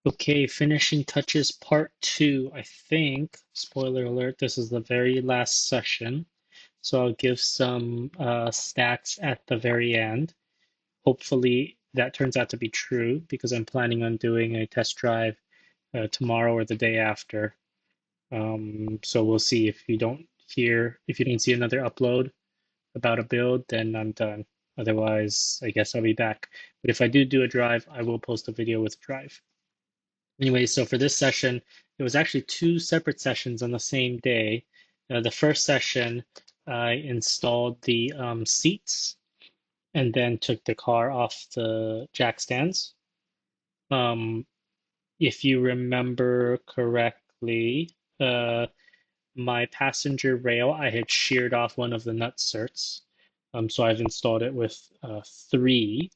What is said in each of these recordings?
Okay, finishing touches part two. I think, spoiler alert, this is the very last session. So I'll give some stats at the very end. Hopefully that turns out to be true because I'm planning on doing a test drive tomorrow or the day after. So we'll see if you don't see another upload about a build, then I'm done. Otherwise, I guess I'll be back. But if I do a drive, I will post a video with a drive. Anyway, so for this session, it was actually two separate sessions on the same day. The first session, I installed the seats and then took the car off the jack stands. Um, if you remember correctly, my passenger rail, I had sheared off one of the nut-serts. So I've installed it with three,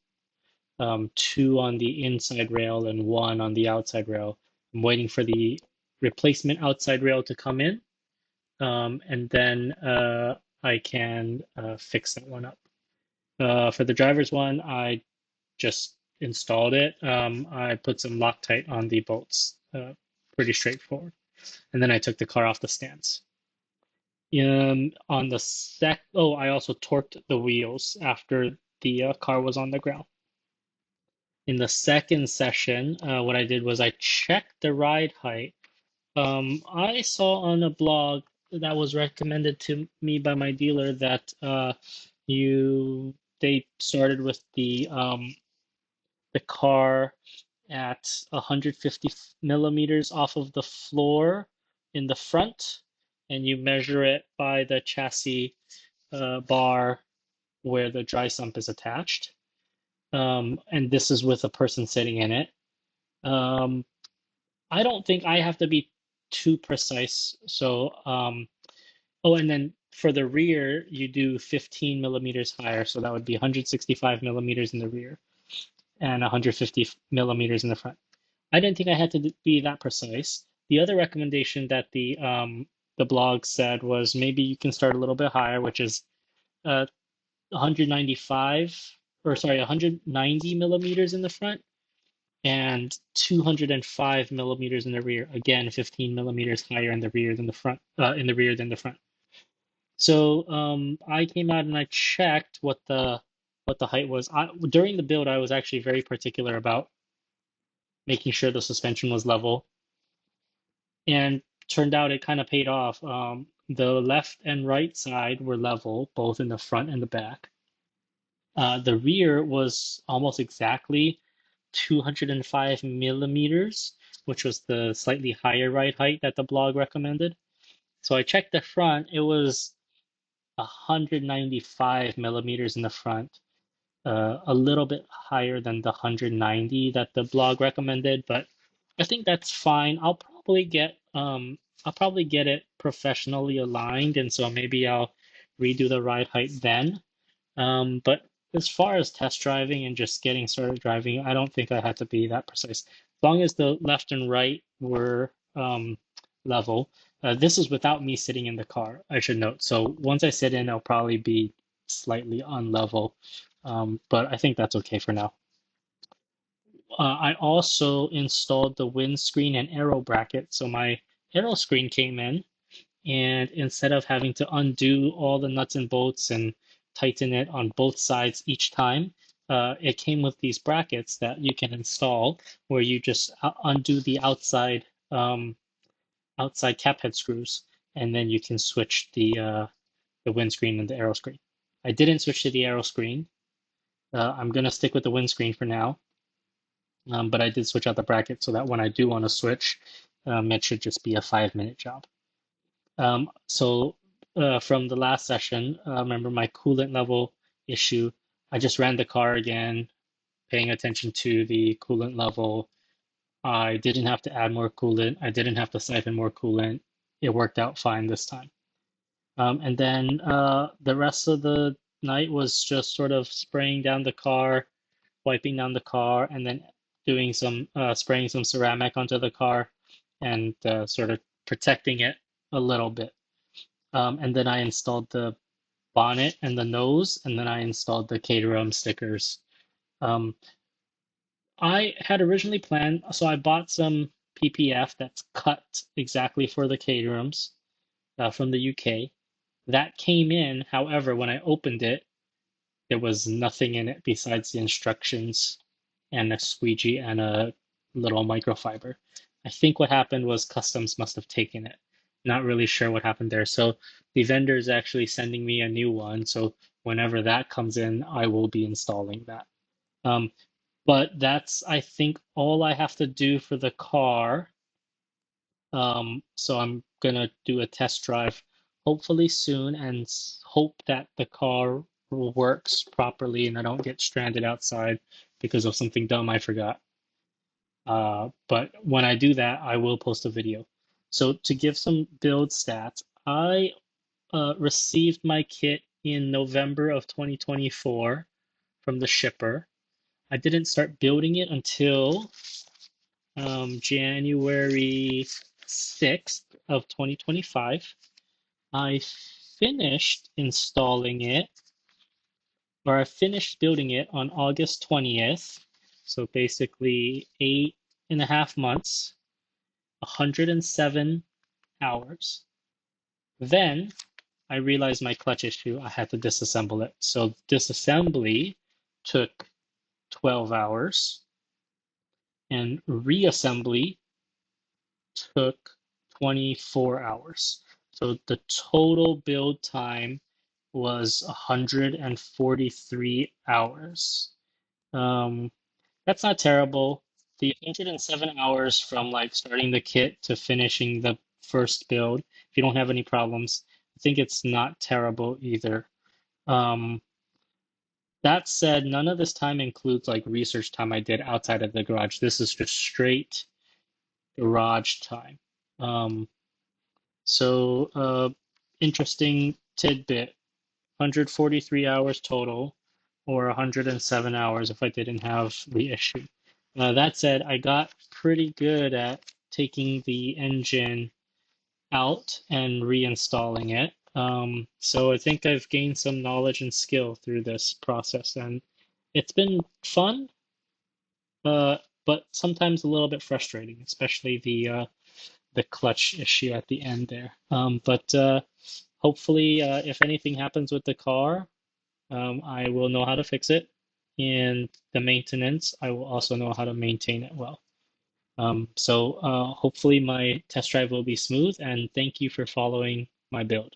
two on the inside rail and one on the outside rail. I'm waiting for the replacement outside rail to come in, and then I can fix that one up. For the driver's one, I just installed it. I put some Loc-Tite on the bolts, pretty straightforward. And then I took the car off the stands. On the I also torqued the wheels after the car was on the ground. In the second session, what I did was I checked the ride height. I saw on a blog that was recommended to me by my dealer that you they started with the car at 150 millimeters off of the floor in the front, and you measure it by the chassis bar where the dry sump is attached. And this is with a person sitting in it. Um, I don't think I have to be too precise. Oh, and then for the rear, you do 15 millimeters higher. So that would be 165 millimeters in the rear and 150 millimeters in the front. I didn't think I had to be that precise. The other recommendation that the blog said was maybe you can start a little bit higher, which is 195 or sorry, 190 millimeters in the front and 205 millimeters in the rear. Again, 15 millimeters higher in the rear than the front, in the rear than the front. So I came out and I checked what the height was. During the build, I was actually very particular about making sure the suspension was level, and turned out it kind of paid off. The left and right side were level, both in the front and the back. The rear was almost exactly 205 millimeters, which was the slightly higher ride height that the blog recommended. So I checked the front, it was 195 millimeters in the front, a little bit higher than the 190 that the blog recommended, but I think that's fine. I'll probably get it professionally aligned, and so maybe I'll redo the ride height then. But as far as test driving and just getting started driving, I don't think I had to be that precise. As long as the left and right were level. This is without me sitting in the car, I should note. So once I sit in, I'll probably be slightly unlevel, but I think that's okay for now. I also installed the windscreen and aero bracket. So my aero screen came in, and instead of having to undo all the nuts and bolts and tighten it on both sides each time, it came with these brackets that you can install where you just undo the outside cap head screws, and then you can switch the windscreen and the aero screen. I didn't switch to the aero screen. I'm gonna stick with the windscreen for now, but I did switch out the bracket so that when I do want to switch, it should just be a 5-minute job. From the last session, remember my coolant level issue. I just ran the car again, paying attention to the coolant level. I didn't have to add more coolant. I didn't have to siphon more coolant. It worked out fine this time. And then the rest of the night was just sort of spraying down the car, wiping down the car, and then doing some spraying some ceramic onto the car and sort of protecting it a little bit. And then I installed the bonnet and the nose, and then I installed the Caterham stickers. Um, I had originally planned, so I bought some PPF that's cut exactly for the Caterhams from the UK. That came in, however, when I opened it, there was nothing in it besides the instructions and a squeegee and a little microfiber. I think what happened was customs must have taken it. Not really sure what happened there. So the vendor is actually sending me a new one. So whenever that comes in, I will be installing that. Um, but that's, I think, all I have to do for the car. So I'm gonna do a test drive hopefully soon and hope that the car works properly and I don't get stranded outside because of something dumb I forgot. But when I do that, I will post a video. So to give some build stats, I received my kit in November of 2024 from the shipper. I didn't start building it until January 6th of 2025. I finished installing it, or I finished building it on August 20th. So basically 8.5 months, 107 hours. Then I realized my clutch issue. I had to disassemble it. So disassembly took 12 hours and reassembly took 24 hours. So the total build time was 143 hours. Um, that's not terrible. The 107 hours from like starting the kit to finishing the first build, if you don't have any problems, I think it's not terrible either. Um, that said, none of this time includes like research time I did outside of the garage. This is just straight garage time. Um, So, interesting tidbit, 143 hours total, or 107 hours if I didn't have the issue. That said, I got pretty good at taking the engine out and reinstalling it. So I think I've gained some knowledge and skill through this process, and it's been fun, uh, but sometimes a little bit frustrating, especially the clutch issue at the end there. But hopefully, if anything happens with the car, I will know how to fix it. And the maintenance, I will also know how to maintain it well. So hopefully my test drive will be smooth, and thank you for following my build.